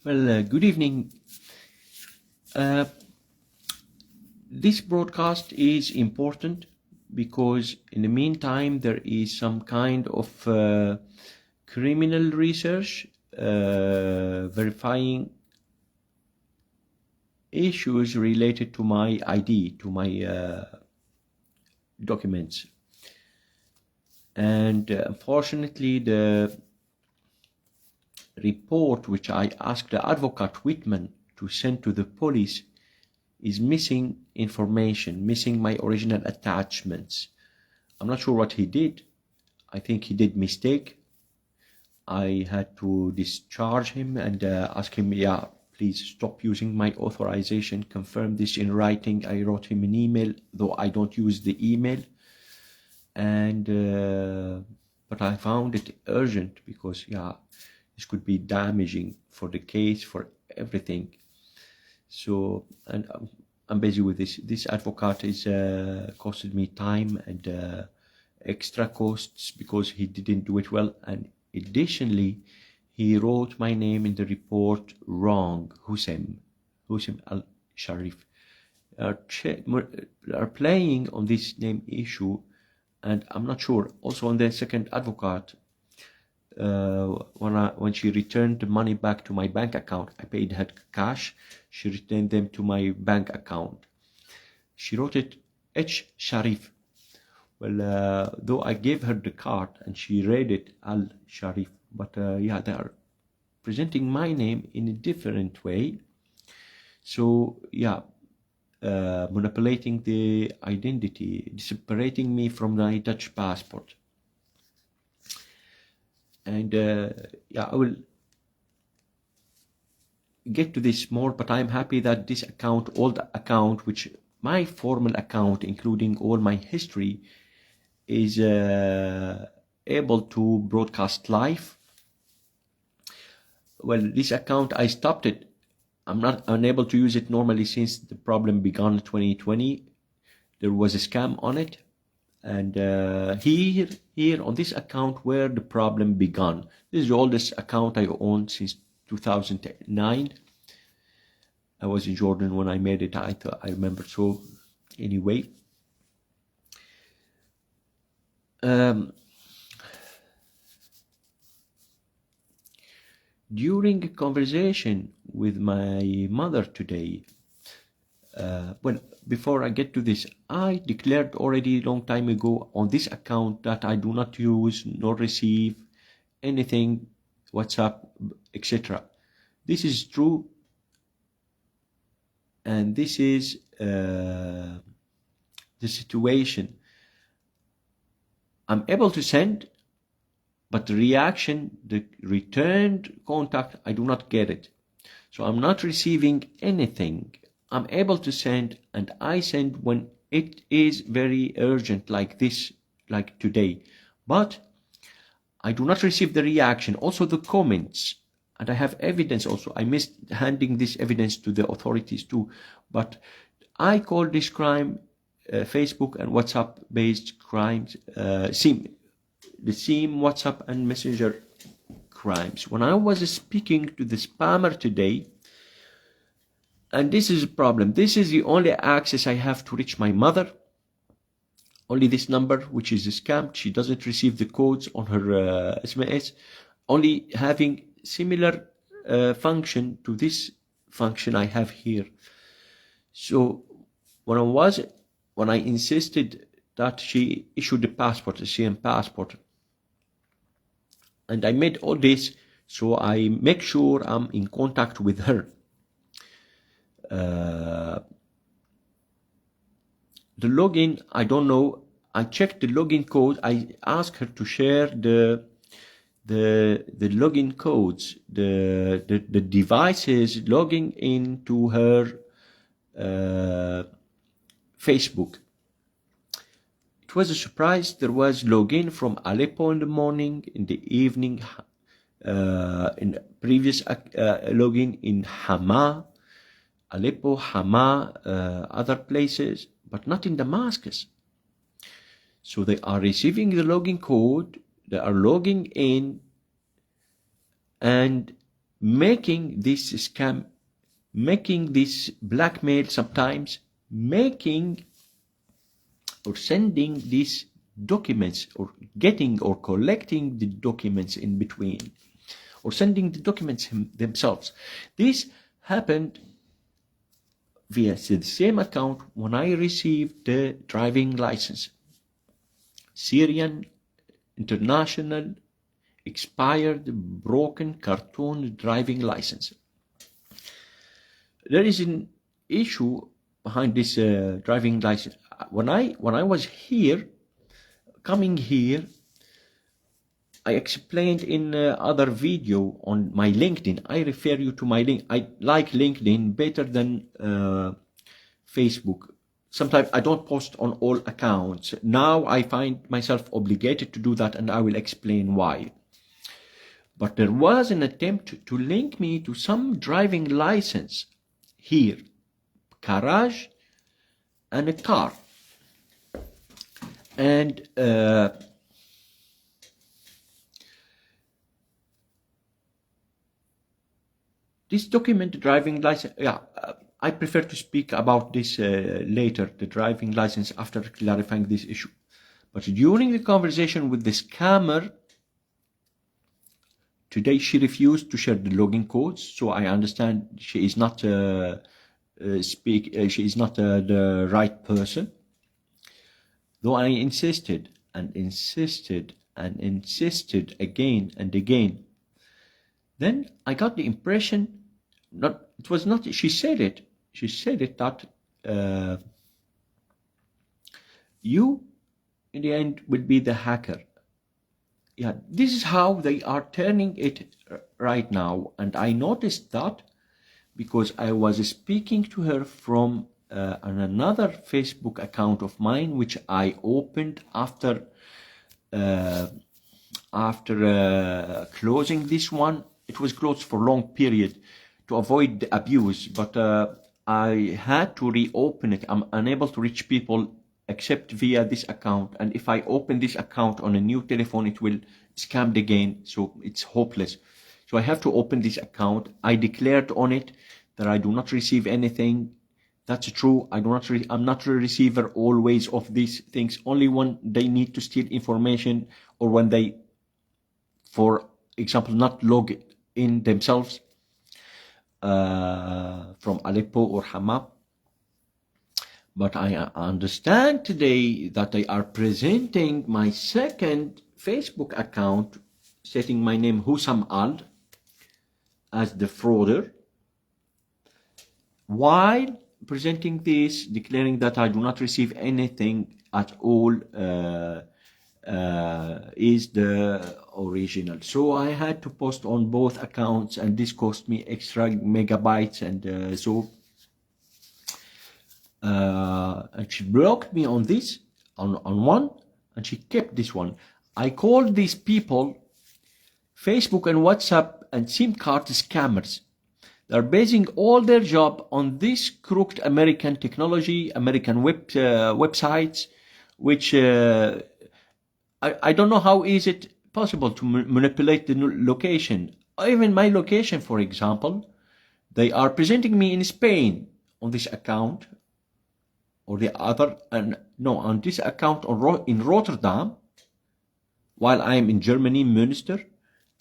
Good evening. Uh, this broadcast is important because in the meantime there is some kind of criminal research verifying issues related to my ID, to my documents. And unfortunately, the report which I asked the advocate Whitman to send to the police is missing information, missing my original attachments. I'm not sure what he did. I think he did mistake. I had to discharge him and ask him, please stop using my authorization, confirm this in writing. I wrote him an email, though I don't use the email. And but I found it urgent because this could be damaging for the case, for everything. So, and I'm busy with this. This advocate is costed me time and extra costs because he didn't do it well. And additionally, he wrote my name in the report wrong. Houssam Alcharif are playing on this name issue, and I'm not sure. Also, on the second advocate, when she returned the money back to my bank account, I paid her cash. She returned them to my bank account. She wrote it H. Sharif. Well, though I gave her the card and she read it Al Sharif, but they are presenting my name in a different way. So manipulating the identity, separating me from my Dutch passport. And I will get to this more, but I'm happy that this account, old account, which my formal account, including all my history, is able to broadcast live. Well, this account, I stopped it. I'm not unable to use it normally since the problem began in 2020. There was a scam on it. And here on this account where the problem began. This is the oldest account I owned since 2009. I was in Jordan when I made it. I remember. So anyway, during a conversation with my mother today, before I get to this, I declared already a long time ago on this account that I do not use nor receive anything, WhatsApp, etc. This is true, and this is the situation. I'm able to send, but the reaction, the returned contact, I do not get it. So I'm not receiving anything. I'm able to send, and I send when it is very urgent, like this, like today. But I do not receive the reaction, also the comments, and I have evidence also. I missed handing this evidence to the authorities too. But I call this crime Facebook and WhatsApp-based crimes, the same WhatsApp and Messenger crimes. When I was speaking to the spammer today, and this is a problem. This is the only access I have to reach my mother. Only this number, which is a scam. She doesn't receive the codes on her SMS. Only having similar function to this function I have here. So when I insisted that she issued a passport, a CM passport, and I made all this, so I make sure I'm in contact with her. The login, I don't know. I checked the login code. I asked her to share the login codes, the devices logging into her Facebook. It was a surprise. There was login from Aleppo in the morning, in the evening, in previous login in Hama, Aleppo, Hama, other places, but not in Damascus. So they are receiving the login code, they are logging in, and making this scam, making this blackmail sometimes, making or sending these documents, or getting or collecting the documents in between, or sending the documents themselves. This happened via the same account when I received the driving license. Syrian international expired broken cartoon driving license. There is an issue behind this driving license. When I was here, coming here, I explained in other video on my LinkedIn. I refer you to my link. I like LinkedIn better than Facebook. Sometimes I don't post on all accounts. Now I find myself obligated to do that, and I will explain why. But there was an attempt to link me to some driving license here, garage and a car. And this document, driving license, I prefer to speak about this later, the driving license, after clarifying this issue. But during the conversation with the scammer, today she refused to share the login codes, so I understand she is not the right person. Though I insisted and insisted and insisted again and again, then I got the impression, she said it that you in the end will be the hacker. Yeah, this is how they are turning it right now. And I noticed that because I was speaking to her from on another Facebook account of mine, which I opened after closing this one. It was closed for a long period to avoid the abuse, but I had to reopen it. I'm unable to reach people except via this account, and if I open this account on a new telephone, it will scam again, so it's hopeless. So I have to open this account. I declared on it that I do not receive anything. That's true. I'm not a receiver always of these things, only when they need to steal information, or when they, for example, not log in themselves from Aleppo or Hama. But I understand today that they are presenting my second Facebook account, setting my name Houssam Al as the frauder, while presenting this, declaring that I do not receive anything at all, is the original. So I had to post on both accounts, and this cost me extra megabytes, and and she blocked me on this, on one, and she kept this one. I called these people Facebook and WhatsApp and SIM card scammers. They're basing all their job on this crooked American technology, American websites, which I don't know how is it possible to manipulate the location. Even my location, for example, they are presenting me in Spain on this account, or the other, and no, on this account in Rotterdam, while I am in Germany, Münster,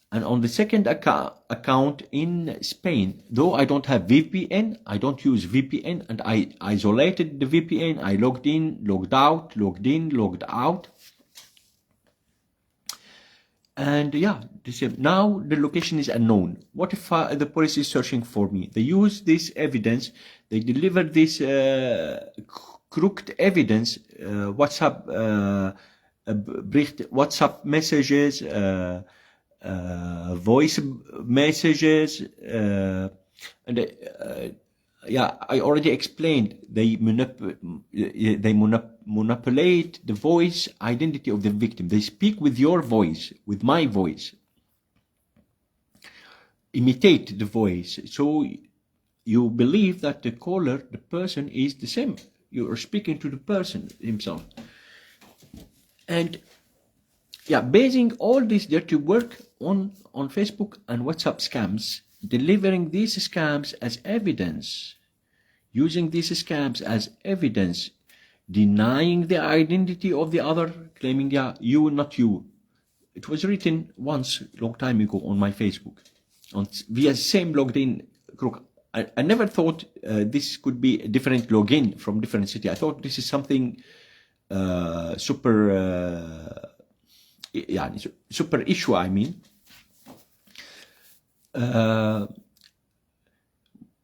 and on the second account in Spain. Though I don't have VPN, I don't use VPN, and I isolated the VPN. I logged in, logged out, logged in, logged out. And yeah, now the location is unknown. What if the police is searching for me? They use this evidence, they deliver this crooked evidence, WhatsApp messages, voice messages, and yeah, I already explained. They manipulate the voice identity of the victim. They speak with your voice, with my voice, imitate the voice, so you believe that the caller, the person, is the same. You are speaking to the person himself. And yeah, basing all this dirty work on Facebook and WhatsApp scams, delivering these scams as evidence, using these scams as evidence, denying the identity of the other, claiming, yeah, you, not you. It was written once, long time ago, on my Facebook, via same logged in group. I never thought this could be a different login from different city. I thought this is something super issue, I mean.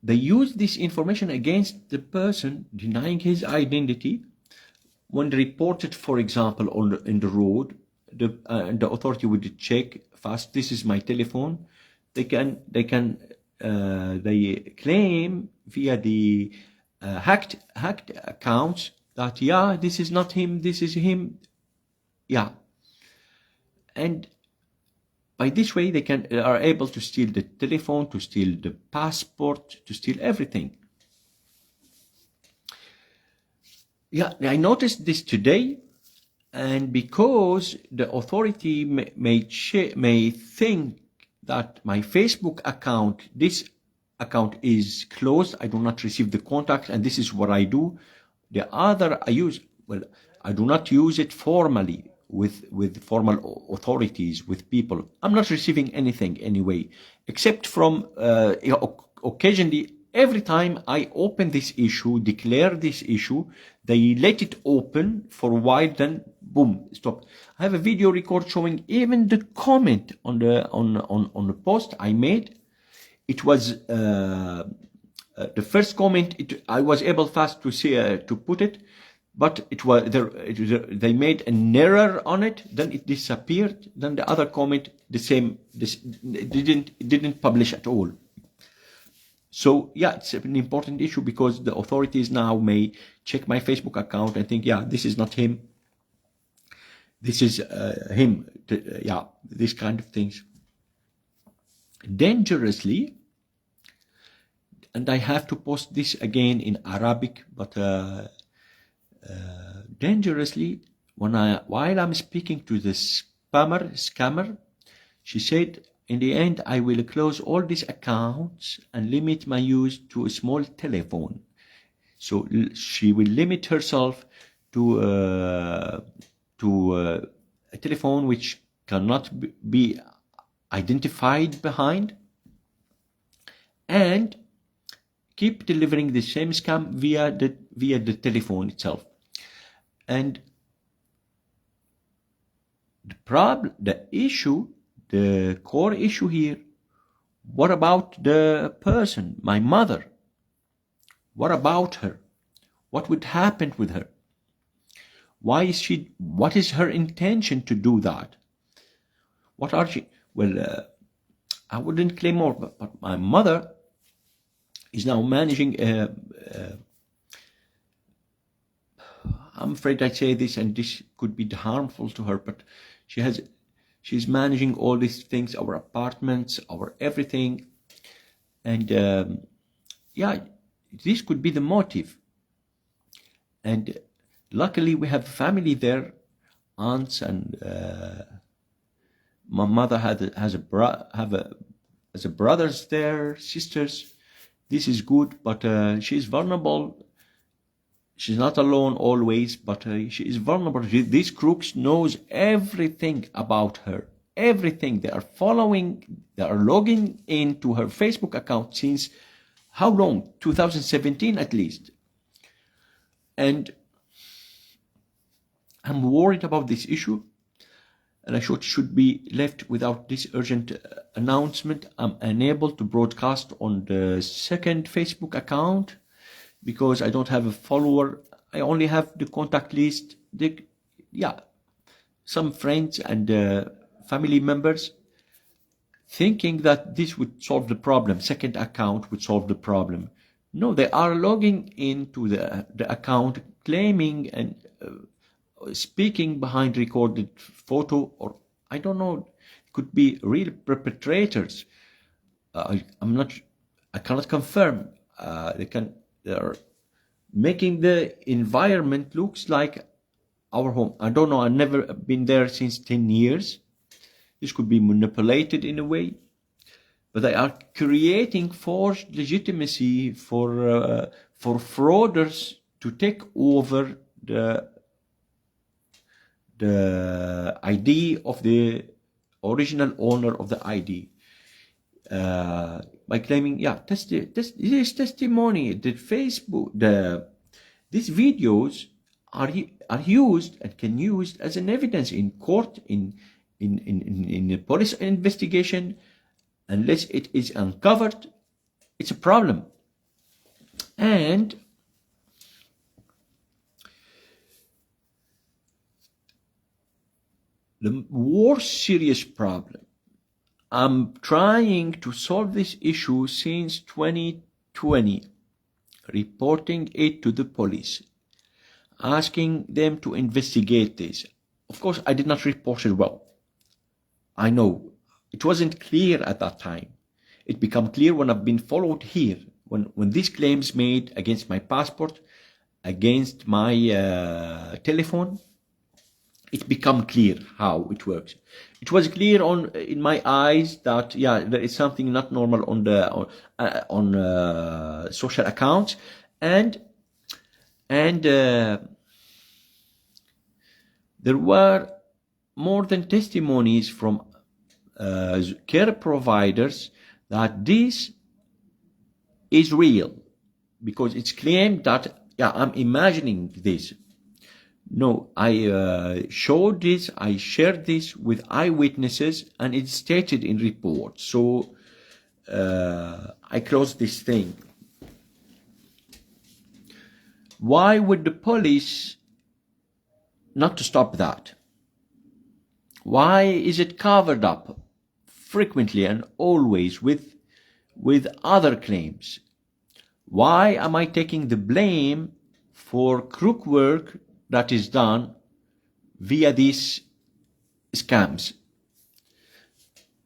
They use this information against the person, denying his identity. When reported, for example, in the road, the authority would check fast. This is my telephone. They claim via the hacked accounts that, yeah, this is not him, this is him, yeah. And by this way, they are able to steal the telephone, to steal the passport, to steal everything. Yeah, I noticed this today, and because the authority may think that my Facebook account, this account is closed, I do not receive the contacts, and this is what I do. The other I use, well, I do not use it formally with formal authorities, with people. I'm not receiving anything anyway, except from occasionally, every time I open this issue, declare this issue, they let it open for a while, then boom, stop. I have a video record showing even the comment on the post I made. It was the first comment. I was able fast to see to put it, but it was there. They made an error on it. Then it disappeared. Then the other comment, the same. It didn't publish at all. So yeah, it's an important issue because the authorities now may check my Facebook account and think, yeah, this is not him. This is him. Yeah, these kind of things. Dangerously, and I have to post this again in Arabic, but dangerously, while I'm speaking to the scammer, she said, in the end, I will close all these accounts and limit my use to a small telephone. So she will limit herself to a telephone which cannot be identified behind, and keep delivering the same scam via the telephone itself. And the core issue here, what about the person, my mother? What about her? What would happen with her? What is her intention to do that? What are she? Well, I wouldn't claim more, but my mother is now managing I'm afraid I say this, and this could be harmful to her, but she's managing all these things, our apartments, our everything. And yeah, this could be the motive. And luckily we have family there, aunts, and my mother has brothers there, sisters. This is good, but she's vulnerable. She's not alone always, but she is vulnerable. These crooks knows everything about her. Everything. They are logging into her Facebook account since how long? 2017 at least. And I'm worried about this issue, and I should be left without this urgent announcement. I'm unable to broadcast on the second Facebook account because I don't have a follower. I only have the contact list. Some friends and family members, thinking that this would solve the problem. Second account would solve the problem. No, they are logging into the account, claiming and speaking behind recorded photo, or I don't know, it could be real perpetrators. I cannot confirm. They're making the environment looks like our home. I don't know. I've never been there since 10 years. This could be manipulated in a way. but they are creating forced legitimacy for frauders to take over the ID of the original owner of the ID, by claiming, yeah, this is testimony. The Facebook, these videos are used and can used as an evidence in court, in a police investigation. Unless it is uncovered, it's a problem. And the more serious problem, I'm trying to solve this issue since 2020, reporting it to the police, asking them to investigate this. Of course, I did not report it well. I know it wasn't clear at that time. It became clear when I've been followed here, when these claims made against my passport, against my telephone, it became clear how it works. It was clear in my eyes that, yeah, there is something not normal on social accounts, and there were more than testimonies from care providers that this is real, because it's claimed that, yeah, I'm imagining this. No, I showed this, I shared this with eyewitnesses, and it's stated in reports. So I closed this thing. Why would the police not to stop that? Why is it covered up frequently and always with other claims? Why am I taking the blame for crook work that is done via these scams?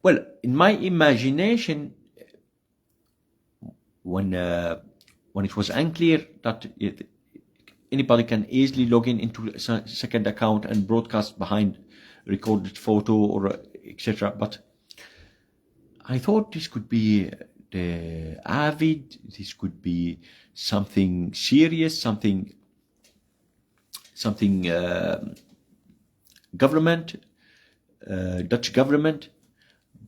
Well, in my imagination, when it was unclear that anybody can easily log into a second account and broadcast behind recorded photo or etc., but I thought this could be the Avid, this could be something serious, something government, Dutch government,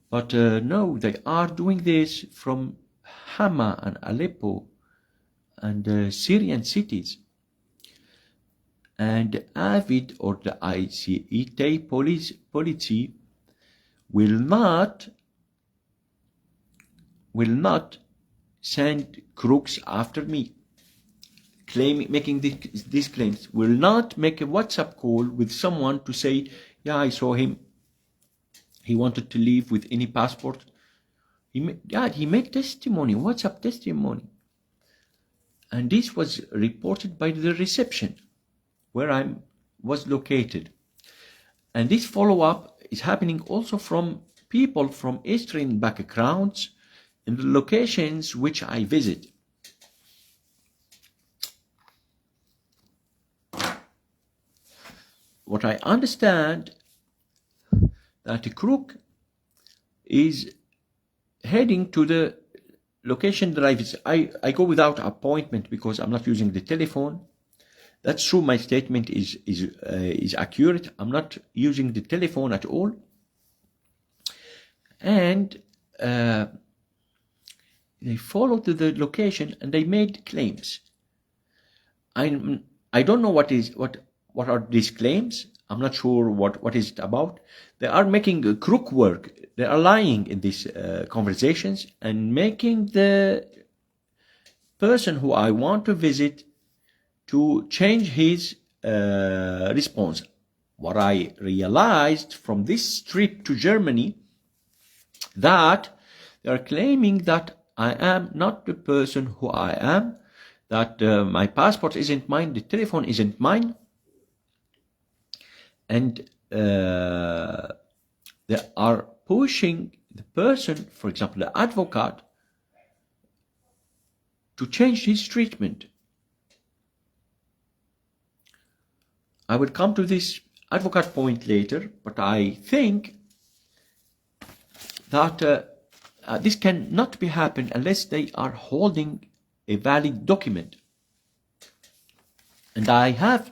but no, they are doing this from Hama and Aleppo and Syrian cities. And Avid, or the ICET policy will not send crooks after me, making these claims. Will not make a WhatsApp call with someone to say, yeah, I saw him, he wanted to leave with any passport. He made testimony, WhatsApp testimony, and this was reported by the reception where I was located. And this follow-up is happening also from people from Eastern backgrounds in the locations which I visit. What I understand, that the crook is heading to the location that I visit. I go without appointment because I'm not using the telephone. That's true. My statement is accurate. I'm not using the telephone at all. And they followed to the location and they made claims. I don't know what are these claims. I'm not sure what is it about. They are making crook work. They are lying in these conversations and making the person who I want to visit to change his response. What I realized from this trip to Germany, that they are claiming that I am not the person who I am, that my passport isn't mine, the telephone isn't mine, and they are pushing the person, for example, the advocate, to change his treatment. I will come to this advocate point later, but I think that this cannot be happen unless they are holding a valid document. And I have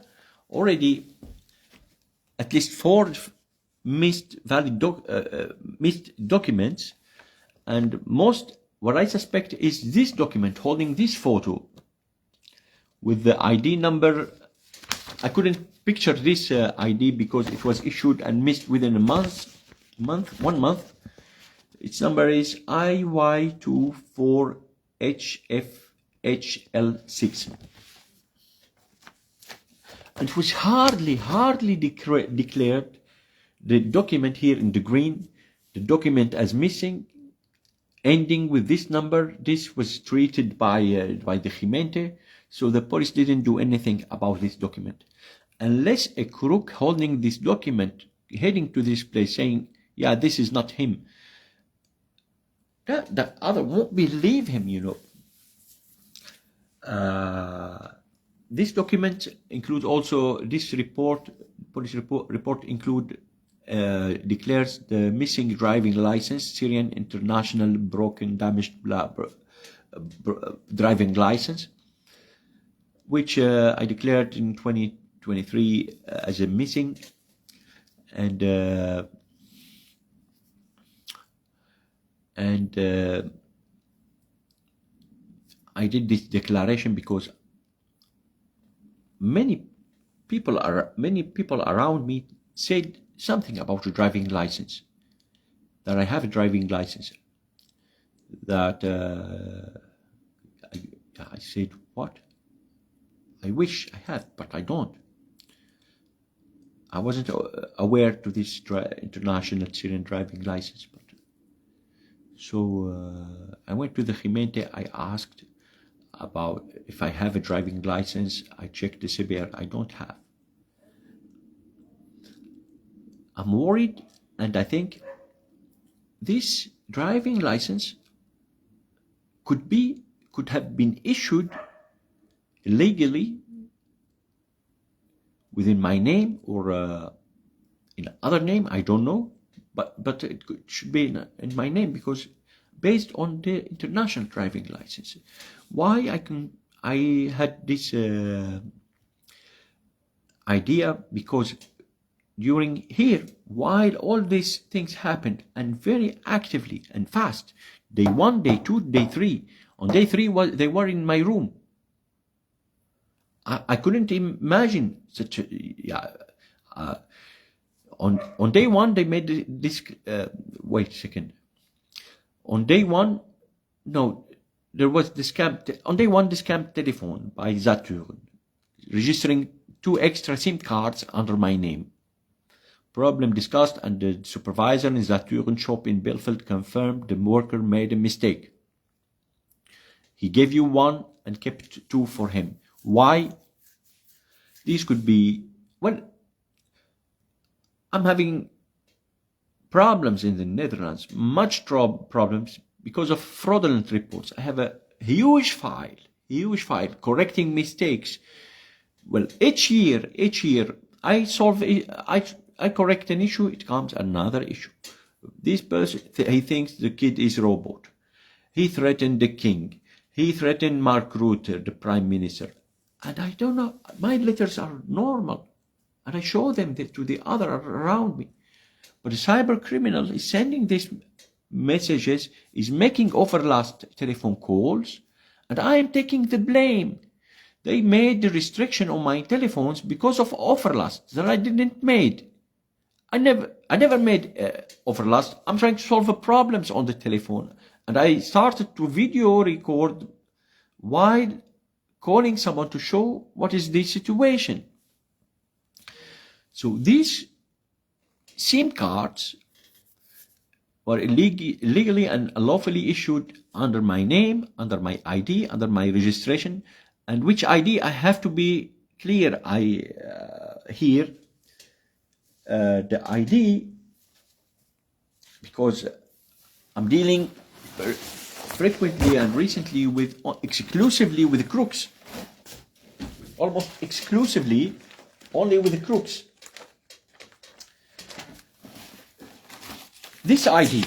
already at least 4 missed documents, and what I suspect is this document holding this photo with the ID number. I couldn't picture this ID because it was issued and missed within a month. 1 month. Its number is IY24HFHL6. And it was hardly declared, the document here in the green, the document as missing, ending with this number. This was treated by the Jimente, so the police didn't do anything about this document. Unless a crook holding this document, heading to this place saying, yeah, this is not him, the other won't believe him, you know. This document includes also this report, police report include, declares the missing driving license, Syrian International Broken Damaged driving license, which I declared in 2023 as a missing, and I did this declaration because many people around me said something about a driving license, that I have a driving license, that I said, what? I wish I had, but I don't. I wasn't aware to this international Syrian driving license. But so I went to the Jimente. I asked about if I have a driving license. I checked the CBR. I don't have. I'm worried, and I think this driving license could have been issued illegally within my name or in other name. I don't know, but it should be in my name, because based on the international driving license. Why I had this idea, because during here, while all these things happened, and very actively and fast, day 1, day 2, day 3. On day 3, they were in my room. I couldn't imagine such a, on day 1, they made this, wait a second. On day 1, no, there was the scam, on day 1, the scam telephone by Saturn, registering 2 extra SIM cards under my name. Problem discussed, and the supervisor in Saturn shop in Belfeld confirmed the worker made a mistake. He gave you 1 and kept 2 for him. Why? These could be, well, I'm having problems in the Netherlands, much problems because of fraudulent reports. I have a huge file correcting mistakes. Well, each year, I correct an issue, it comes another issue. This person, he thinks the kid is robot. He threatened the king. He threatened Mark Rutte, the prime minister. And I don't know, my letters are normal. And I show them to the other around me. But the cyber criminal is sending these messages, is making overlast telephone calls, and I am taking the blame. They made the restriction on my telephones because of overlast that I didn't made. I never made overlast. I'm trying to solve the problems on the telephone, and I started to video record while calling someone to show what is the situation. So these SIM cards were illegally and unlawfully issued under my name, under my ID, under my registration, and which ID I have to be clear. Here the ID, because I'm dealing frequently and recently with exclusively with crooks, almost exclusively only with the crooks. This ID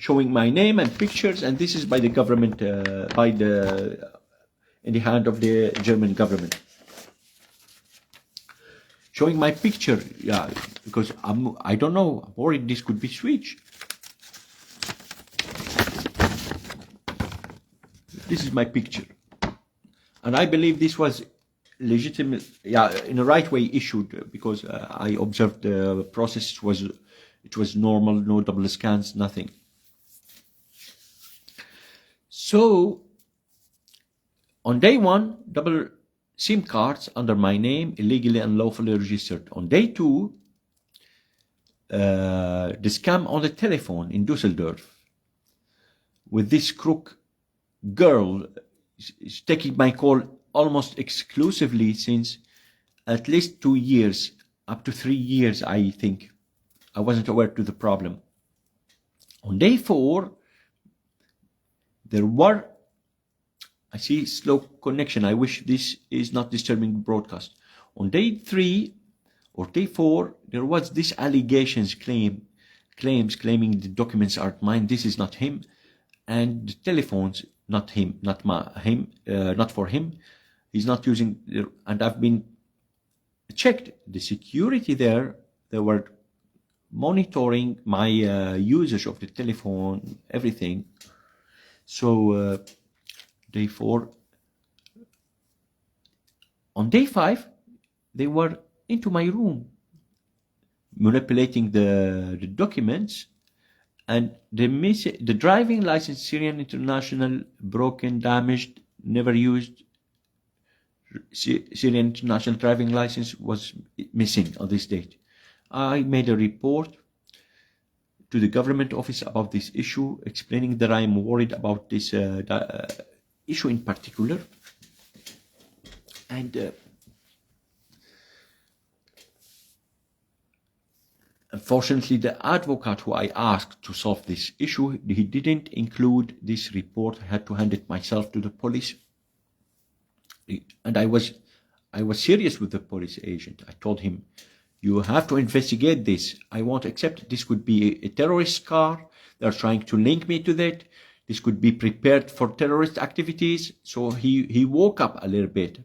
showing my name and pictures, and this is by the government, in the hand of the German government. Showing my picture, yeah, because I don't know, I'm worried this could be switched. This is my picture, and I believe this was legitimate, yeah, in the right way issued, because I observed the process it was normal, no double scans, nothing. So on day 1, double SIM cards under my name, illegally and lawfully registered. On day 2, the scam on the telephone in Düsseldorf with this crook girl is taking my call almost exclusively since at least 2 years, up to 3 years, I think. I wasn't aware to the problem. On day 4, there were, I see slow connection. I wish this is not disturbing the broadcast. On day 3 or day 4, there was this allegations claims claiming the documents aren't mine. This is not him, and the telephones not him, not for him. He's not using. And I've been checked. The security there, they were monitoring my usage of the telephone, everything. So day 4. On day 5, they were into my room, manipulating the documents, and the driving license, Syrian International, broken, damaged, never used. Syrian International driving license was missing on this date. I made a report to the government office about this issue, explaining that I am worried about this issue in particular. And unfortunately, the advocate who I asked to solve this issue, he didn't include this report. I had to hand it myself to the police. And I was serious with the police agent. I told him, you have to investigate this. I won't accept this could be a terrorist car. They're trying to link me to that. This could be prepared for terrorist activities. So he woke up a little bit.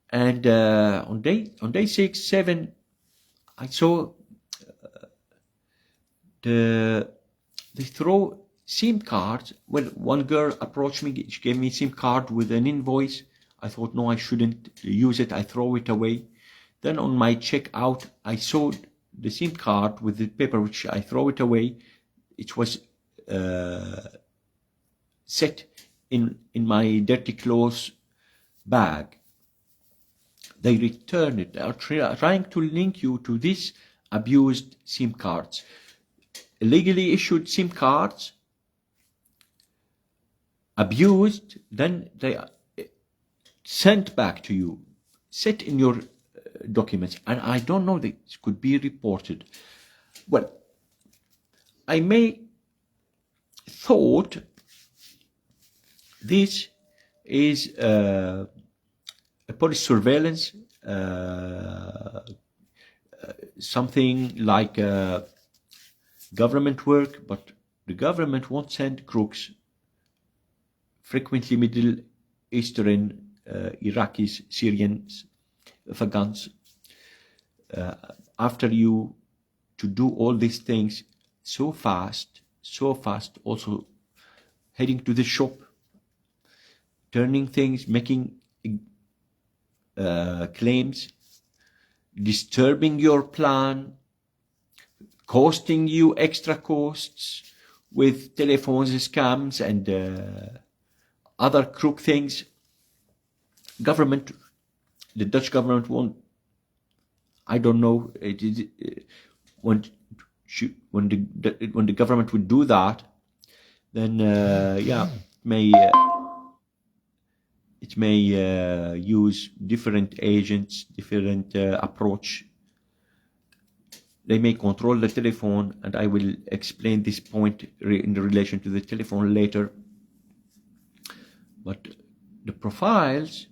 And on day 6, 7, I saw they throw SIM cards. Well, one girl approached me. She gave me a SIM card with an invoice. I thought, no, I shouldn't use it. I throw it away. Then on my checkout, I saw the SIM card with the paper, which I throw it away. It was set in my dirty clothes bag. They return it. They are trying to link you to these abused SIM cards. Illegally issued SIM cards, abused, then they are sent back to you, set in your documents. And I don't know, this could be reported. Well, I may thought this is a police surveillance, something like government work, but the government won't send crooks, frequently Middle Eastern, Iraqis, Syrians, Afghans, after you to do all these things so fast, also heading to the shop, turning things, making claims, disturbing your plan, costing you extra costs with telephones, scams, and other crook things. The Dutch government won't. I don't know. When the government would do that, then it may use different agents, different approach. They may control the telephone, and I will explain this point in relation to the telephone later. But the profiles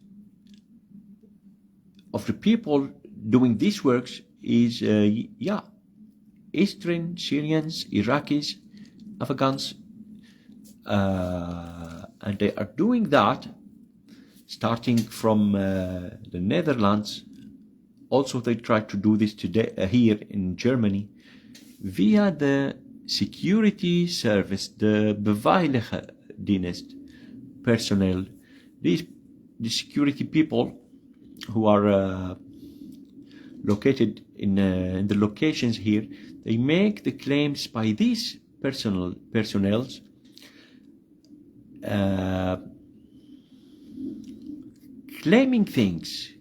of the people doing these works is, Eastern Syrians, Iraqis, Afghans, and they are doing that starting from the Netherlands. Also, they try to do this today here in Germany via the security service, the beveiligingsdienst personnel. The security people who are located in the locations here, they make the claims by these personnels claiming things,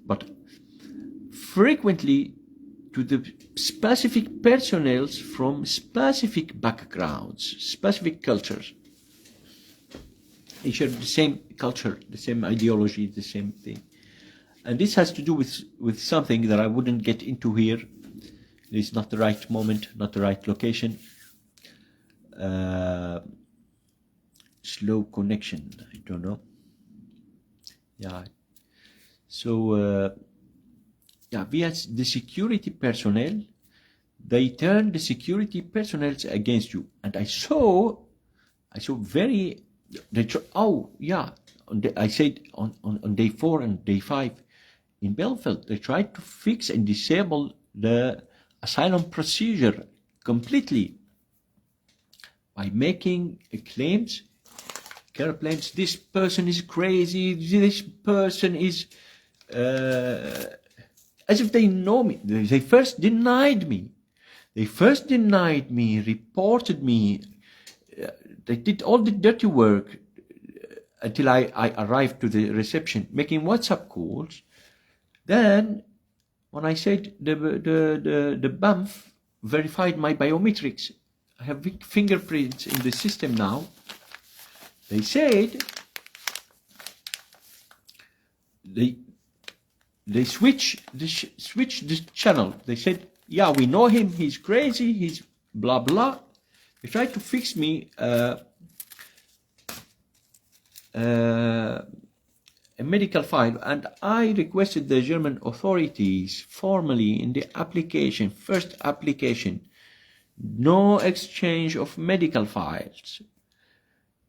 but frequently to the specific personnels from specific backgrounds, specific cultures. They share the same culture, the same ideology, the same thing. And this has to do with something that I wouldn't get into here. It's not the right moment, not the right location. Slow connection, I don't know. Yeah. So, via the security personnel, they turn the security personnel against you. And I saw very, I said on day 4 and day 5 in Belfast, they tried to fix and disable the asylum procedure completely by making claims, this person is crazy, this person is, as if they know me. They first denied me, reported me, they did all the dirty work until I arrived to the reception, making WhatsApp calls. Then, when I said the BAMF verified my biometrics, I have fingerprints in the system now. They said they switch the channel. They said, yeah, we know him. He's crazy. He's blah blah. They tried to fix me a medical file, and I requested the German authorities formally in the application, first application, no exchange of medical files.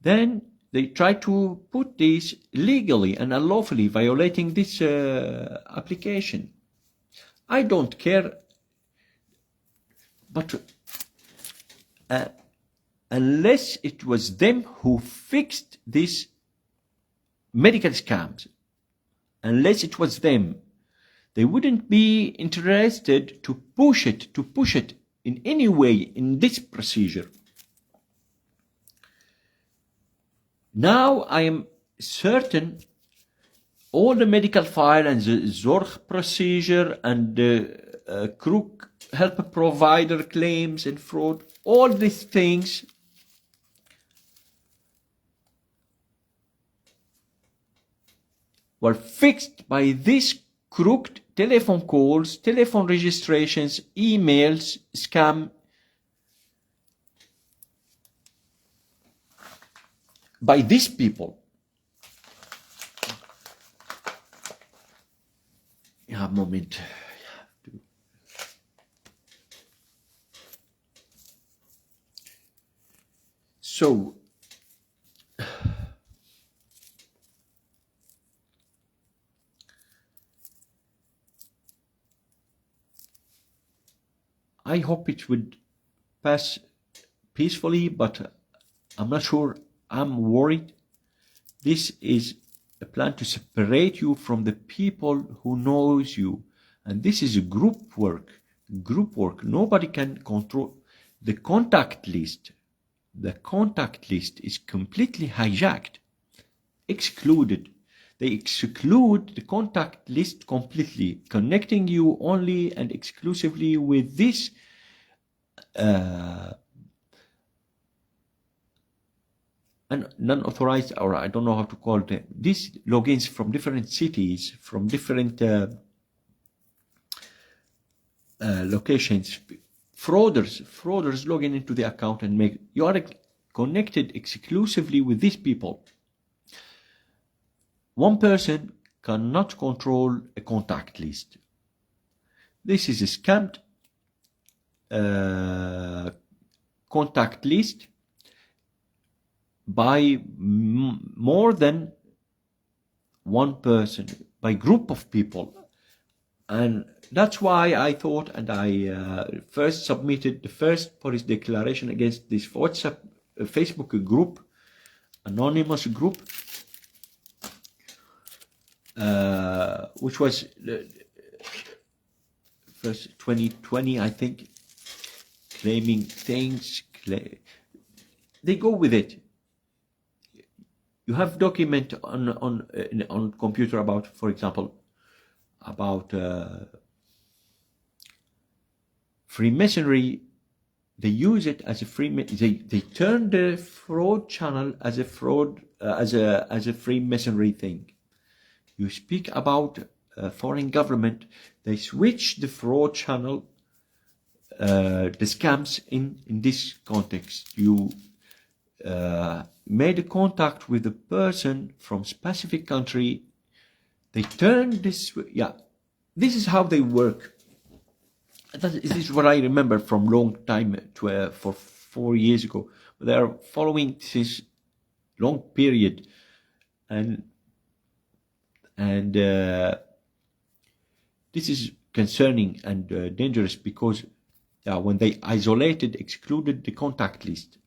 Then they tried to put this legally and unlawfully, violating this application. I don't care, but unless it was them who fixed this medical scams, unless it was them, they wouldn't be interested to push it in any way in this procedure. Now I am certain all the medical file and the Zorg procedure and the crook help provider claims and fraud, all these things were fixed by these crooked telephone calls, telephone registrations, emails, scam, by these people. Yeah, moment. So, I hope it would pass peacefully, but I'm not sure. I'm worried. This is a plan to separate you from the people who knows you. And this is a group work. Nobody can control the contact list. The contact list is completely hijacked, excluded. They exclude the contact list completely, connecting you only and exclusively with this non-authorized, or I don't know how to call them, these logins from different cities, from different locations. Frauders log into the account and make you are connected exclusively with these people. One person cannot control a contact list. This is a scammed contact list by more than one person, by group of people. And that's why I thought, and I first submitted the first police declaration against this WhatsApp, Facebook group, anonymous group, which was first 2020, I think, claiming things. They go with it. You have document on computer about, for example, about Freemasonry. They use it as a they turn the fraud channel as a fraud as a Freemasonry thing. You speak about foreign government, they switch the fraud channel, the scams in this context. You made a contact with a person from specific country, they turn this, this is how they work. This is what I remember from long time, for 4 years ago. They are following this long period, and this is concerning and dangerous, because when they excluded the contact list,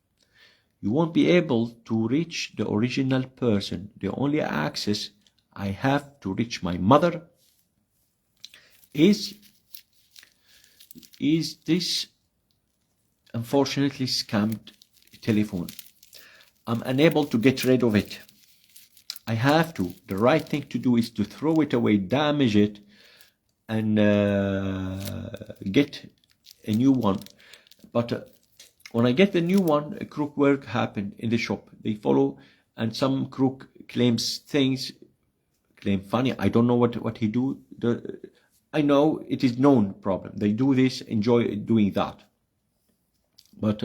you won't be able to reach the original person. The only access I have to reach my mother is this unfortunately scammed telephone. I'm unable to get rid of it. I have to. The right thing to do is to throw it away, damage it, and get a new one. But when I get the new one, a crook work happened in the shop. They follow, and some crook claims things, claim funny. I don't know what he do. I know it is known problem. They do this, enjoy doing that. But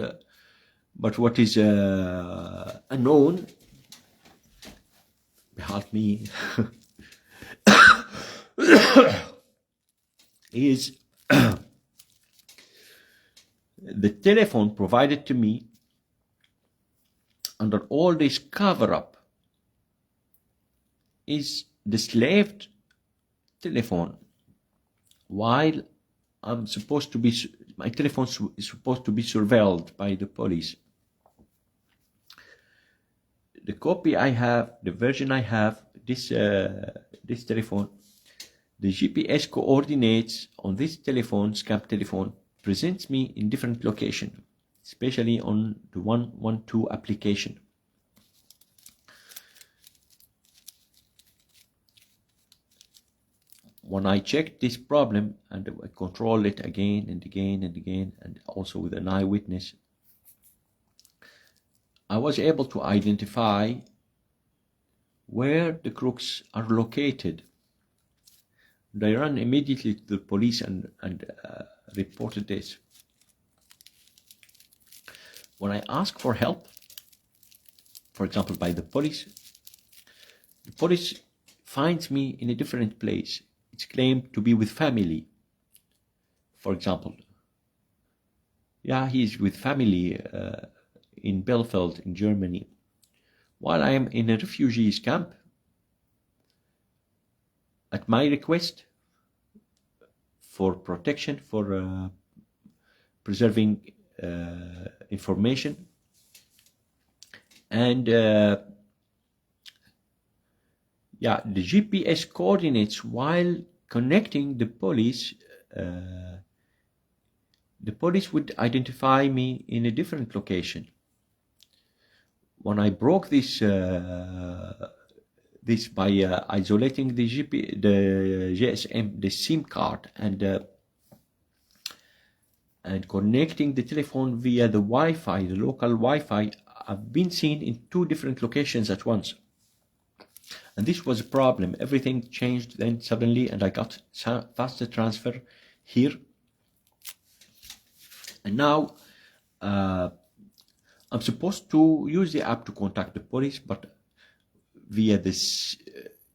what is unknown, help me, is the telephone provided to me under all this cover-up is the slaved telephone, while I'm supposed to be, my telephone is supposed to be surveilled by the police. The copy I have, the version I have, this telephone, the GPS coordinates on this telephone, scam telephone, presents me in different location, especially on the 112 application. When I checked this problem and I control it again and again and again, and also with an eyewitness, I was able to identify where the crooks are located. I ran immediately to the police and reported this. When I ask for help, for example, by the police finds me in a different place. It's claimed to be with family. For example, he's with family in Bielefeld in Germany, while I am in a refugees camp. At my request, for protection, for preserving information, and the GPS coordinates, while connecting the police would identify me in a different location. When I broke this by isolating the GSM, the SIM card, and connecting the telephone via the Wi-Fi, the local Wi-Fi, I've been seen in 2 different locations at once. And this was a problem. Everything changed then suddenly, and I got faster transfer here. And now I'm supposed to use the app to contact the police, but via this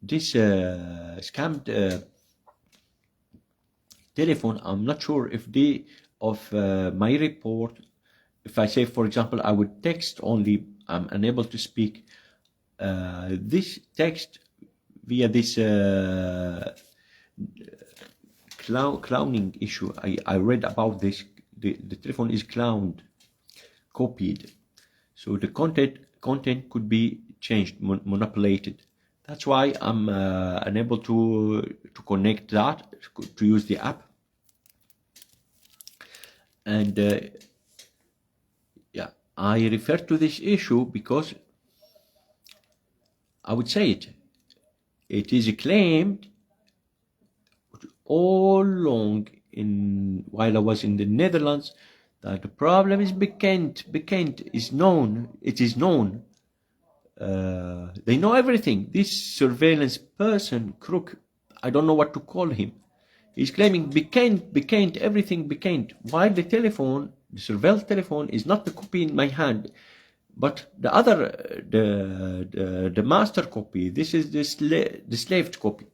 scammed telephone, I'm not sure if my report if I say, for example, I would text only, I'm unable to speak, this text via this clowning issue. I read about this. The telephone is clowned, copied. So the content could be changed, manipulated. That's why I'm unable to connect that, to use the app. And yeah, I refer to this issue because I would say it is claimed all along while I was in the Netherlands that the problem is bekend, is known, it is known. They know everything. This surveillance person, crook, I don't know what to call him. He's claiming bekend, everything bekend. While the telephone, the surveillance telephone, is not the copy in my hand, but the other, the master copy. This is the slaved copy.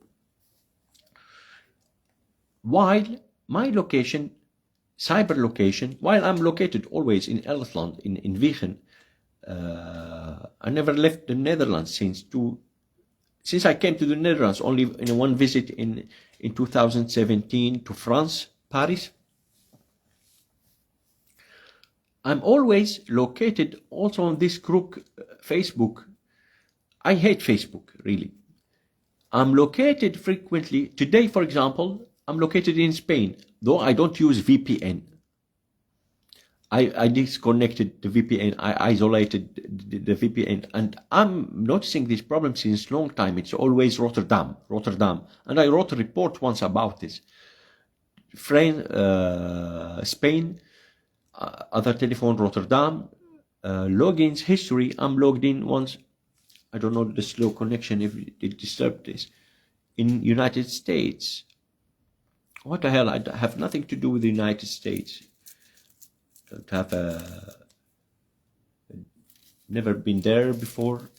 While my location, cyber location, while I'm located always in Elfland, in Wiegen, I never left the Netherlands since I came to the Netherlands, only in one visit in 2017 to France, Paris. I'm always located also on this crook Facebook. I hate Facebook, really. I'm located frequently. Today, for example, I'm located in Spain, though I don't use VPN. I disconnected the VPN, I isolated the VPN, and I'm noticing this problem since long time. It's always Rotterdam, and I wrote a report once about this. Spain, other telephone, Rotterdam, logins, history, I'm logged in once, I don't know the slow connection if it disturbed this, in United States. What the hell, I have nothing to do with the United States. Don't have never been there before.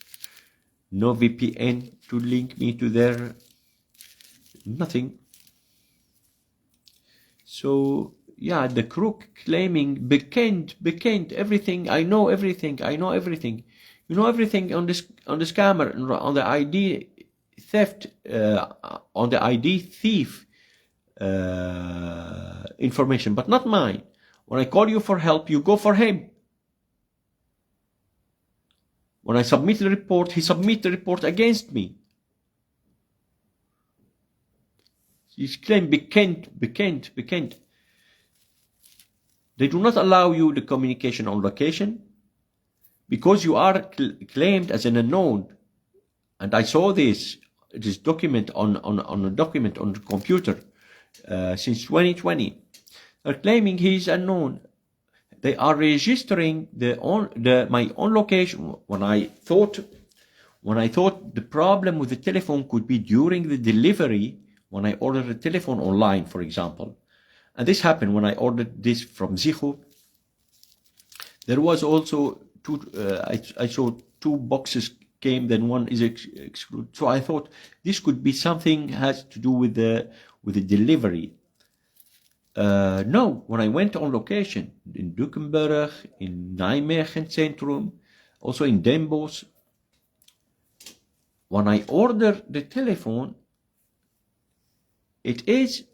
No VPN to link me to there. Nothing. So yeah, the crook claiming bekend, everything. I know everything. You know everything on this scammer, on the ID theft, on the ID thief information, but not mine. When I call you for help, you go for him. When I submit the report, he submits the report against me. He's claimed bekend. They do not allow you the communication on location because you are claimed as an unknown. And I saw this document on a document on the computer since 2020. They're claiming he's unknown. They are registering my own location. When I thought the problem with the telephone could be during the delivery, when I ordered a telephone online, for example, and this happened when I ordered this from Zico. There was also I saw two boxes came, then one is excluded. So I thought this could be something has to do with the delivery. No, when I went on location in Dukenburg, in Nijmegen Centrum, also in Den Bosch, when I order the telephone, it is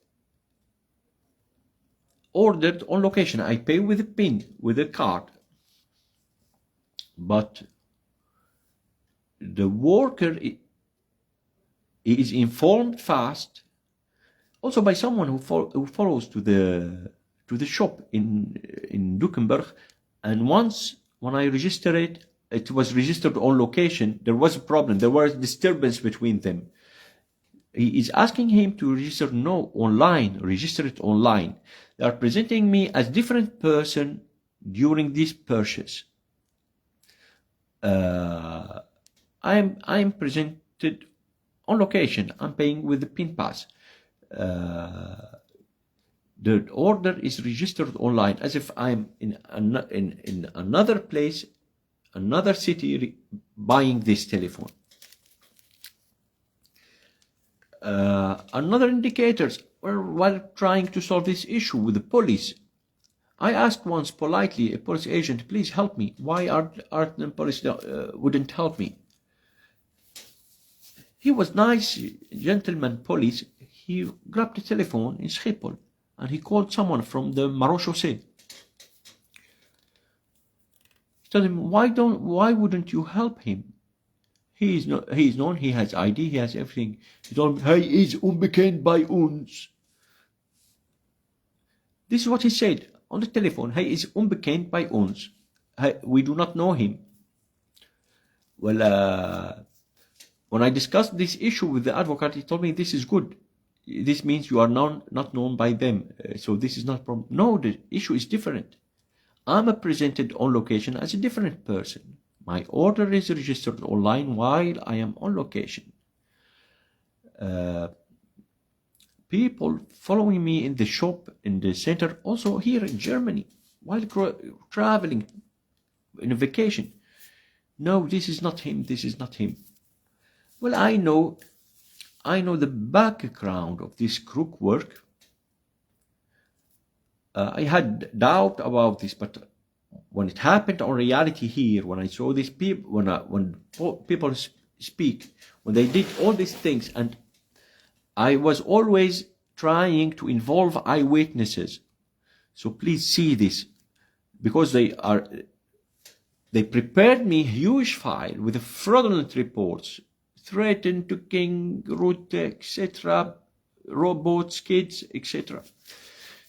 ordered on location. I pay with a PIN, with a card. But the worker is informed fast, also by someone who follows to the shop in Dukenburg, and once when I register it, it was registered on location. There was a problem. There was disturbance between them. He is asking him to register register it online. They are presenting me as different person during this purchase. I'm presented on location. I'm paying with the PIN pass. The order is registered online as if I'm in another place, another city, buying this telephone. Another indicators, while trying to solve this issue with the police, I asked once politely a police agent, please help me. Why are the police wouldn't help me? He was nice, gentleman police. He grabbed the telephone in Schiphol and he called someone from the Marechaussee. He told him, why wouldn't you help him? He is known, he has ID, he has everything. He told him, hij is onbekend bij ons. This is what he said on the telephone. Hij is onbekend bij ons. We do not know him. Well, when I discussed this issue with the advocate, he told me this is good. This means you are not known by them. So this is not a problem. No, the issue is different. I'm presented on location as a different person. My order is registered online while I am on location. People following me in the shop, in the center, also here in Germany, while traveling in a vacation. No, this is not him, this is not him. Well, I know the background of this crook work. I had doubt about this, but when it happened on reality here, when I saw these people, when people speak, when they did all these things, and I was always trying to involve eyewitnesses. So please see this, because they prepared me a huge file with fraudulent reports, threatened to king, route, etc., robots, kids, etc.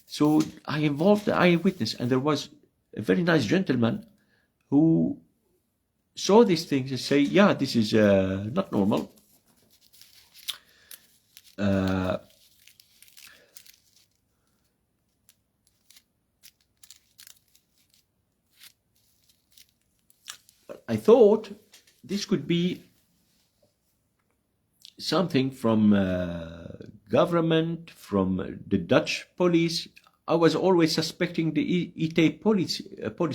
So I involved the eyewitness, and there was a very nice gentleman who saw these things and say, yeah, this is not normal. I thought this could be something from government, from the Dutch police. I was always suspecting the ET police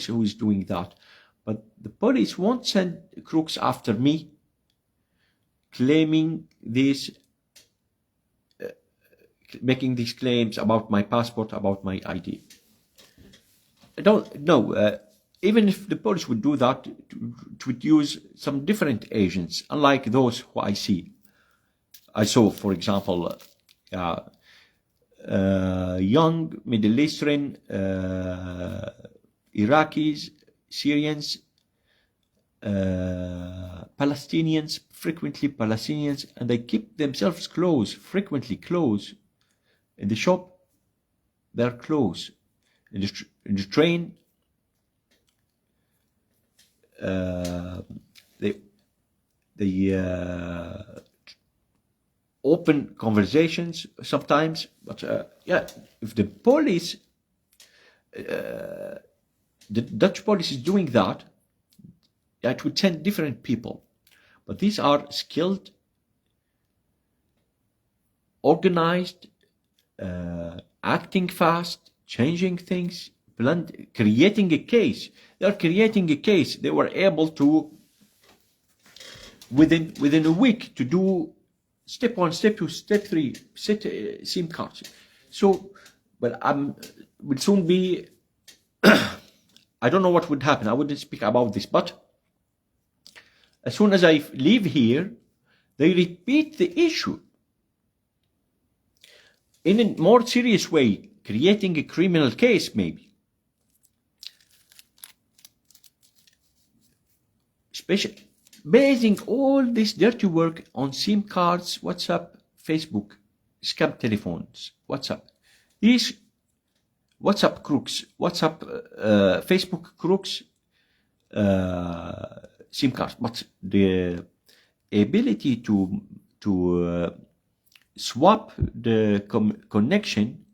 who is doing that. But the police won't send crooks after me, claiming this, making these claims about my passport, about my ID. I don't know. Even if the police would do that, it would use some different agents, unlike those who I saw, for example, young Middle Eastern, Iraqis, Syrians, Palestinians, frequently Palestinians, and they keep themselves close, frequently close. In the shop, they're close. In the train, they open conversations sometimes, but yeah, if the police, the Dutch police is doing that, it would send different people. But these are skilled, organized, acting fast, changing things, creating a case. They are creating a case. They were able to, within a week, to do step 1, step 2, step 3, set SIM cards. So, well, will soon be. I don't know what would happen. I wouldn't speak about this, but as soon as I leave here, they repeat the issue in a more serious way, creating a criminal case, maybe. Especially basing all this dirty work on SIM cards, WhatsApp, Facebook, scam telephones, WhatsApp. These WhatsApp crooks, Facebook crooks, SIM cards, but the ability to swap the connection,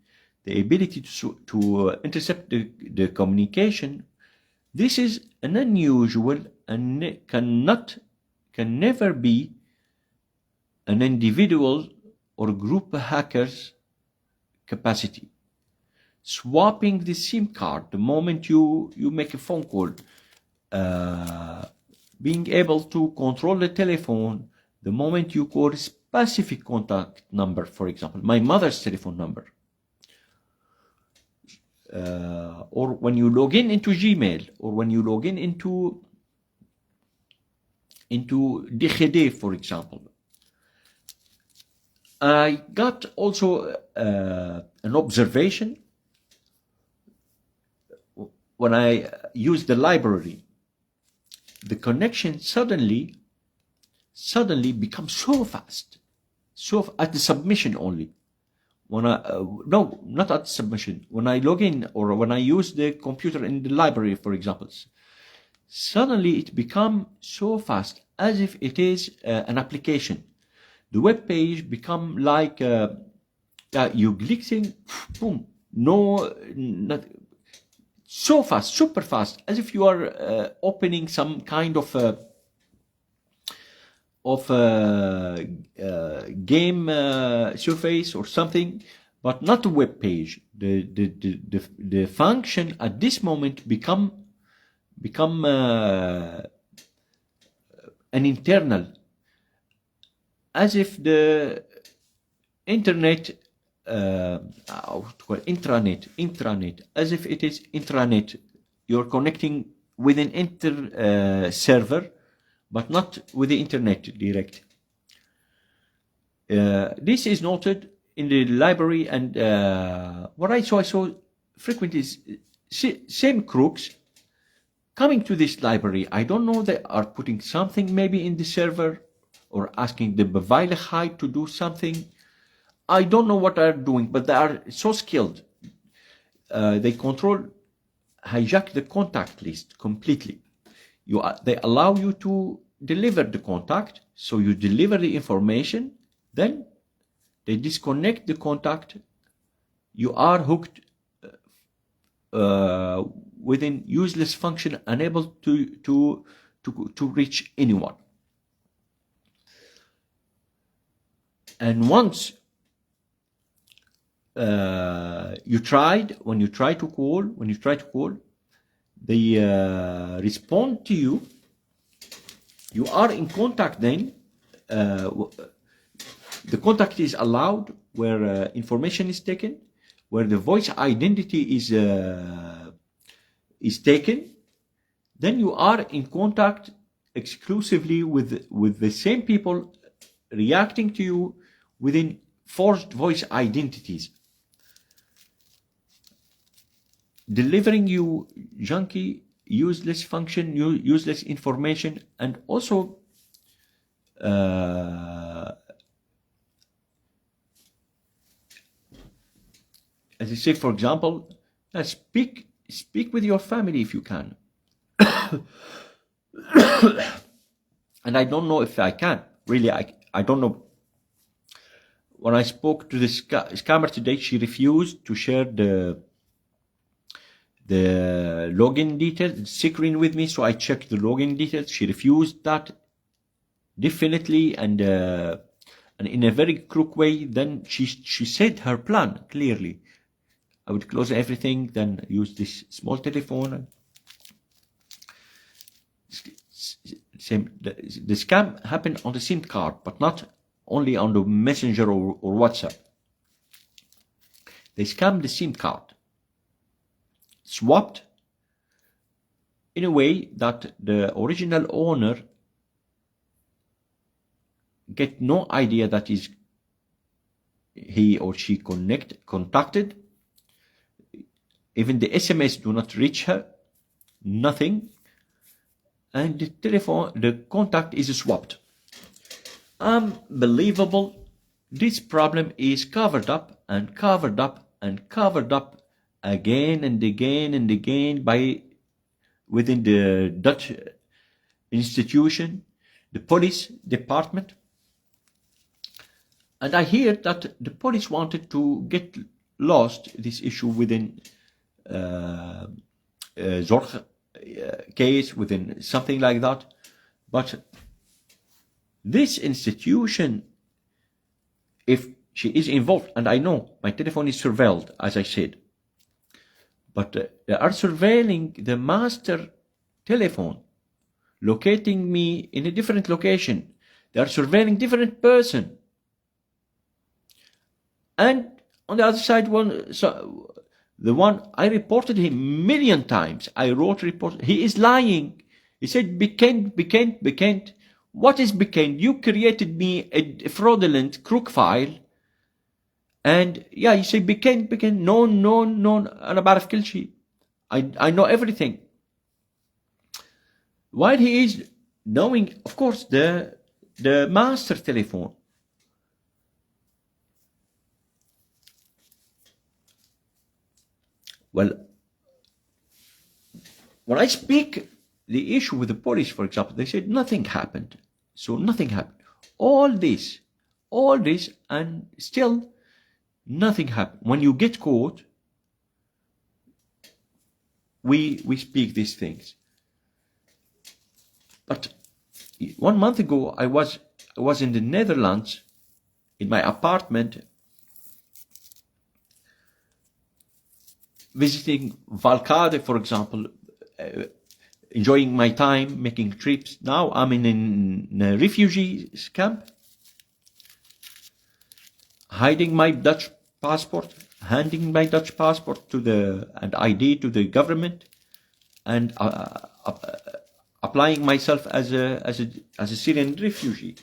the ability to intercept the communication, this is an unusual and can never be an individual or group hacker's capacity. Swapping the SIM card the moment you make a phone call, being able to control the telephone the moment you call a specific contact number, for example, my mother's telephone number. or when you log in into Gmail, or when you log in into DGD, for example. I got also an observation when I use the library. The connection suddenly becomes so fast, so at the submission only. When I no, not at submission. When I log in or when I use the computer in the library, for example, suddenly it becomes so fast as if it is an application. The web page become like you click thing, boom, no, not, so fast, super fast, as if you are opening some kind of game surface or something, but not a web page. The function at this moment become an internal, as if the internet intranet, as if it is intranet. You're connecting with an server, but not with the internet direct. This is noted in the library, and what I saw frequently is same crooks coming to this library. I don't know, they are putting something maybe in the server or asking the Beveiligheid to do something. I don't know what they're doing, but they are so skilled. They hijack the contact list completely. They allow you to deliver the contact, so you deliver the information, then they disconnect the contact. You are hooked within useless function, unable to reach anyone. And once when you try to call, they respond to you. You are in contact then. The contact is allowed where information is taken, where the voice identity is taken. Then you are in contact exclusively with the same people reacting to you within forged voice identities, delivering you junky, useless function, useless information, and also as I say, for example, speak with your family if you can. And I don't know if I can. Really, I don't know. When I spoke to the scammer today, she refused to share the login details, the screen with me, so I checked the login details. She refused that definitely, and in a very crook way. Then she said her plan clearly. I would close everything, then use this small telephone. The scam happened on the SIM card, but not only on the messenger or WhatsApp. They scammed the SIM card, swapped in a way that the original owner get no idea that is he or she contacted. Even the SMS do not reach her, nothing, and the contact is swapped. Unbelievable. This problem is covered up and covered up and covered up again and again and again within the Dutch institution, the police department. And I hear that the police wanted to get lost this issue within Zorg case, within something like that. But this institution, if she is involved, and I know my telephone is surveilled, as I said, but they are surveilling the master telephone, locating me in a different location. They are surveilling different person. And on the other side, The one I reported him million times. I wrote report. He is lying. He said, Bekend. What is Bekend? You created me a fraudulent crook file. And yeah, you say Bekend. No. أنا بعرف كل شيء. I know everything. While he is knowing, of course, the master telephone. Well, when I speak the issue with the police, for example, they said nothing happened. So nothing happened. All this, and still nothing happened. When you get caught, we speak these things. But 1 month ago, I was in the Netherlands, in my apartment, visiting Valkade, for example, enjoying my time, making trips. Now I'm in a refugee camp, hiding my Dutch passport, handing my Dutch passport and ID to the government, and applying myself as a Syrian refugee.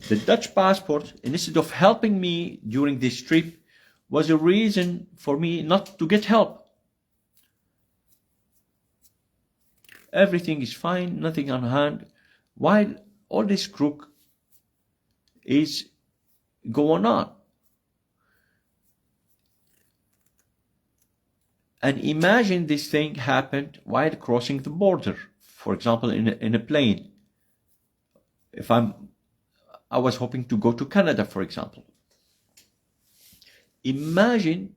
The Dutch passport, instead of helping me during this trip, was a reason for me not to get help. Everything is fine, nothing on hand, while all this crook is going on. And imagine this thing happened while crossing the border, for example, in a plane. If I was hoping to go to Canada, for example. Imagine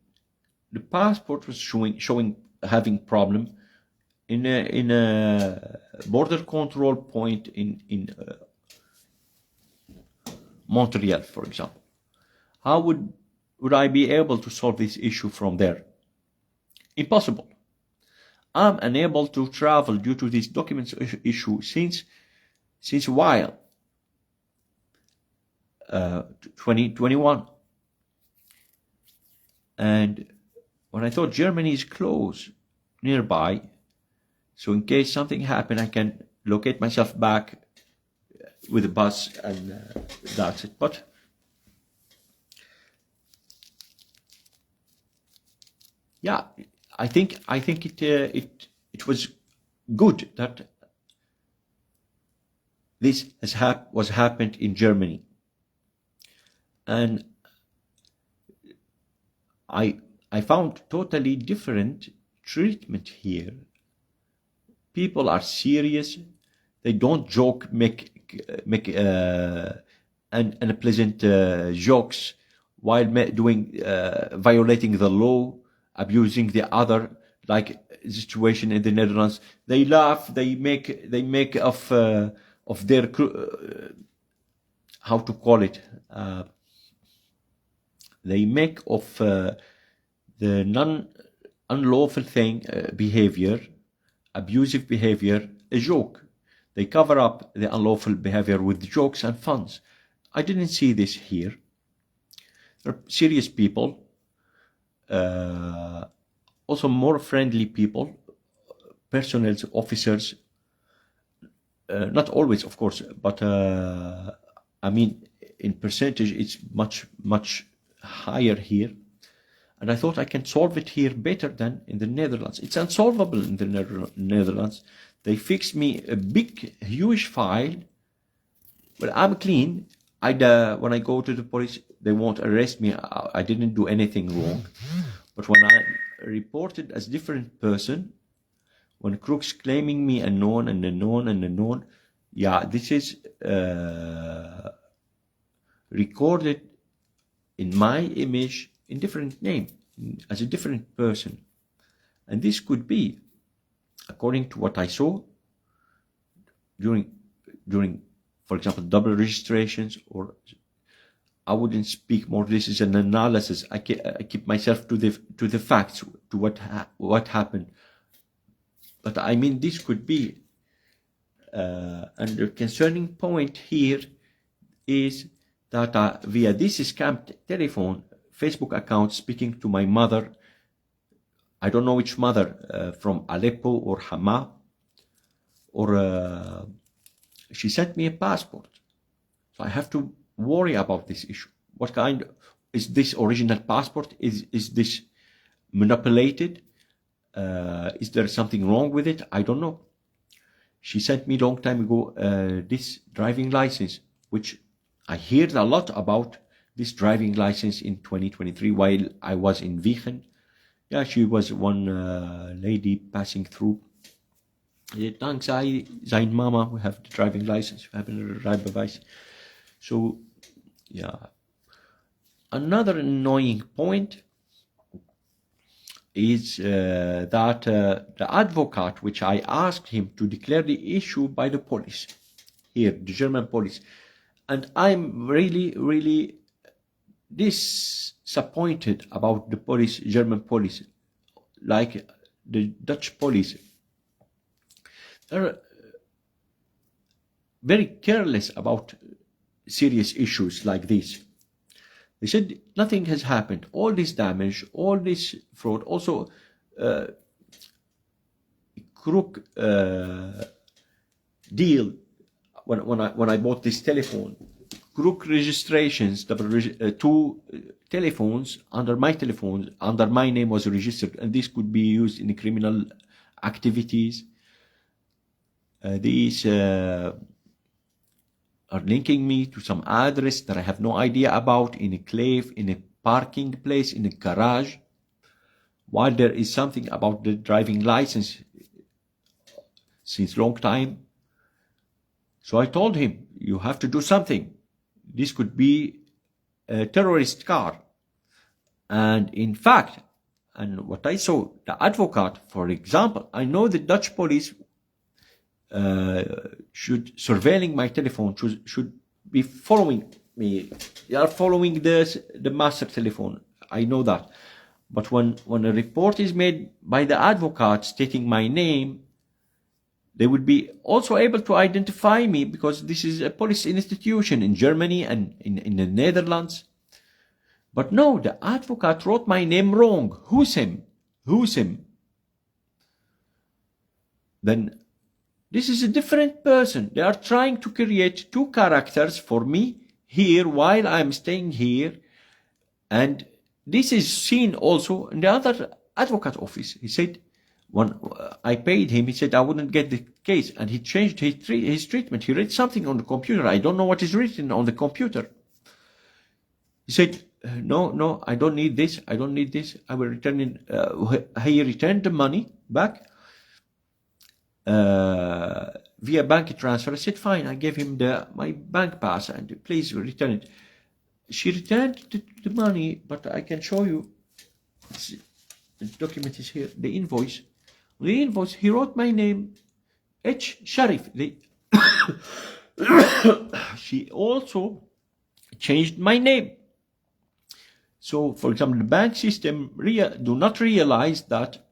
the passport was showing having problem in a border control point in Montreal, for example. How would I be able to solve this issue from there? Impossible. I'm unable to travel due to this documents issue since a while. 2021. And when I thought Germany is close, nearby, so in case something happened, I can locate myself back with a bus, and that's it. But yeah, I think it was good that this was happened in Germany, and I found totally different treatment here. People are serious. They don't joke, make unpleasant jokes while doing violating the law, abusing the other, like situation in the Netherlands. They laugh. They make of their how to call it. They make of the unlawful thing, behavior, abusive behavior, a joke. They cover up the unlawful behavior with jokes and funs. I didn't see this here. There are serious people, also more friendly people, personnel, officers. Not always, of course, but I mean, in percentage, it's much higher here. And I thought I can solve it here better than in the Netherlands. It's unsolvable in the Netherlands. They fixed me a big, huge file. Well, I'm clean. When I go to the police, they won't arrest me. I didn't do anything wrong. But when I reported as different person, when crooks claiming me unknown, yeah, this is recorded in my image in different name, as a different person. And this could be, according to what I saw during, for example, double registrations, or I wouldn't speak more. This is an analysis. I keep myself to the facts, to what happened. But I mean, this could be, and the concerning point here is that via this scam telephone, Facebook account, speaking to my mother, I don't know which mother, from Aleppo or Hama, or she sent me a passport. So I have to worry about this issue. What kind is this original passport? Is this manipulated? Is there something wrong with it? I don't know. She sent me a long time ago this driving license, which I heard a lot about this driving license in 2023 while I was in Vigen. Yeah, she was one lady passing through. Dank zijn mama, we have the driving license, we have a rijbewijs. So, yeah. Another annoying point is that the advocate, which I asked him to declare the issue by the police, here, the German police, and I'm really, really disappointed about the police, German police, like the Dutch police. They're very careless about serious issues like this. They said nothing has happened. All this damage, all this fraud, also crook deal. When I bought this telephone, crook registrations, two telephones under my telephone, under my name was registered, and this could be used in criminal activities. These are linking me to some address that I have no idea about, in a cave, in a parking place, in a garage, while there is something about the driving license since long time. So I told him, you have to do something. This could be a terrorist car. And in fact, and what I saw, the advocate, for example, I know the Dutch police should surveilling my telephone, should be following me. They are following the master telephone. I know that. But when a report is made by the advocate stating my name, they would be also able to identify me, because this is a police institution in Germany and in the Netherlands. But no, the advocate wrote my name wrong. Houssam. Then this is a different person. They are trying to create two characters for me here while I'm staying here. And this is seen also in the other advocate office. He said, when I paid him, he said I wouldn't get the case. And he changed his treatment. He read something on the computer. I don't know what is written on the computer. He said, no, I don't need this. I don't need this. I will return it. He returned the money back via bank transfer. I said, fine. I gave him my bank pass and please return it. She returned the money, but I can show you. The document is here. The invoice. The invoice, he wrote my name, H. Sharif. She also changed my name. So, for example, the bank system do not realize that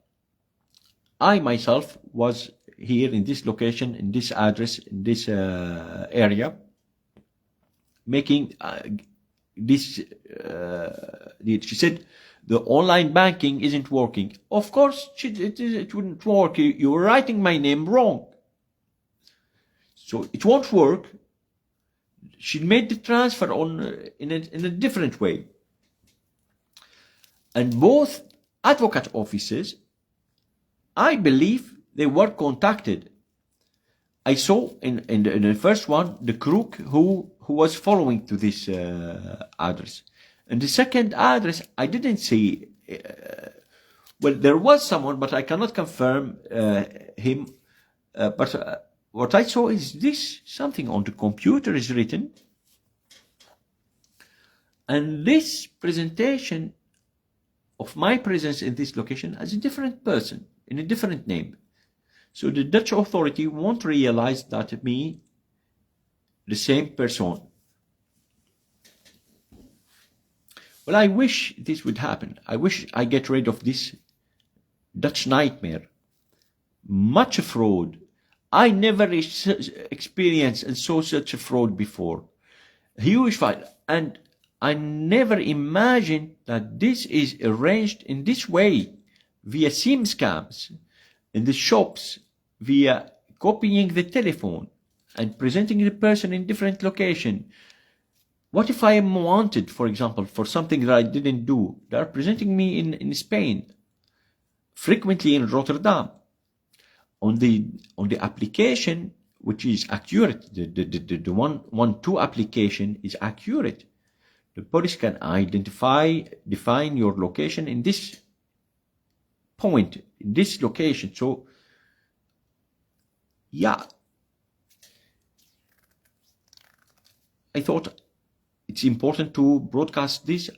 I myself was here in this location, in this address, in this area, making this. She said the online banking isn't working. Of course, it wouldn't work. You were writing my name wrong, so it won't work. She made the transfer in a different way. And both advocate offices, I believe they were contacted. I saw in the first one, the crook who was following to this address. And the second address, I didn't see, well, there was someone, but I cannot confirm him. But what I saw is this, something on the computer is written. And this presentation of my presence in this location as a different person, in a different name. So the Dutch authority won't realize that me, the same person. Well, I wish this would happen. I wish I get rid of this Dutch nightmare. Much fraud. I never experienced and saw such a fraud before. Huge fight. And I never imagined that this is arranged in this way via SIM scams in the shops, via copying the telephone and presenting the person in different location. What if I am wanted, for example, for something that I didn't do? They are presenting me in Spain, frequently in Rotterdam. On the application, which is accurate, the 112 application is accurate. The police can define your location in this point, in this location. So, yeah, I thought it's important to broadcast this.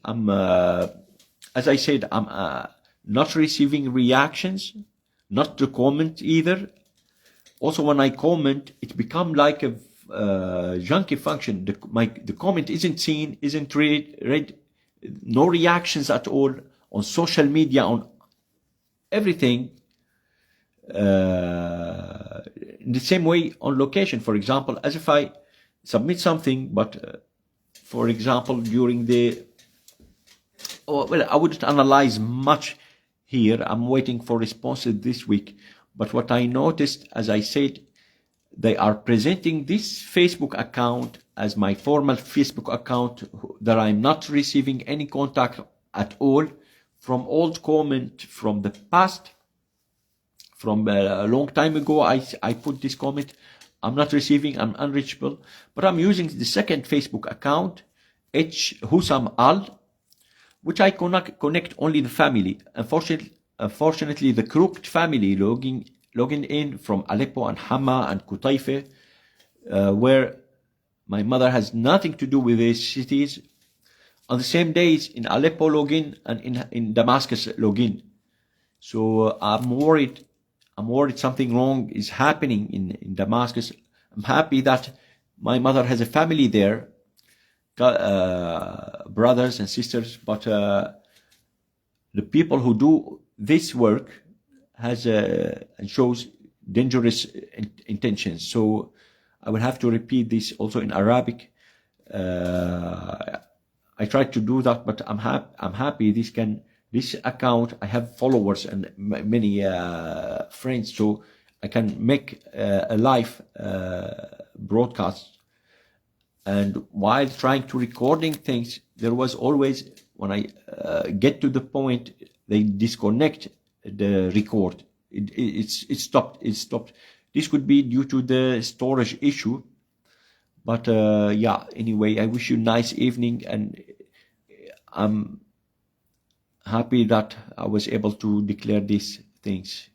As I said, I'm not receiving reactions, not to comment either. Also, when I comment, it becomes like a junky function. The comment isn't seen, isn't read, no reactions at all on social media, on everything. In the same way on location, for example, as if I submit something, but for example, during the, well, I wouldn't analyze much here. I'm waiting for responses this week. But what I noticed, as I said, they are presenting this Facebook account as my formal Facebook account, that I'm not receiving any contact at all from old comment from the past. From a long time ago, I put this comment, I'm not receiving, I'm unreachable. But I'm using the second Facebook account, Houssam Al, which I connect only the family. Unfortunately, the crooked family logging in from Aleppo and Hama and Kutaife, where my mother has nothing to do with these cities, on the same days in Aleppo login and in Damascus login. So I'm worried something wrong is happening in Damascus. I'm happy that my mother has a family there, brothers and sisters, but the people who do this work has and shows dangerous intentions. So I will have to repeat this also in Arabic. I tried to do that, but I'm happy this account, I have followers and many friends, so I can make a live broadcast. And while trying to recording things, there was always, when I get to the point, they disconnect the record. It stopped. This could be due to the storage issue. But yeah, anyway, I wish you a nice evening, and I'm happy that I was able to declare these things.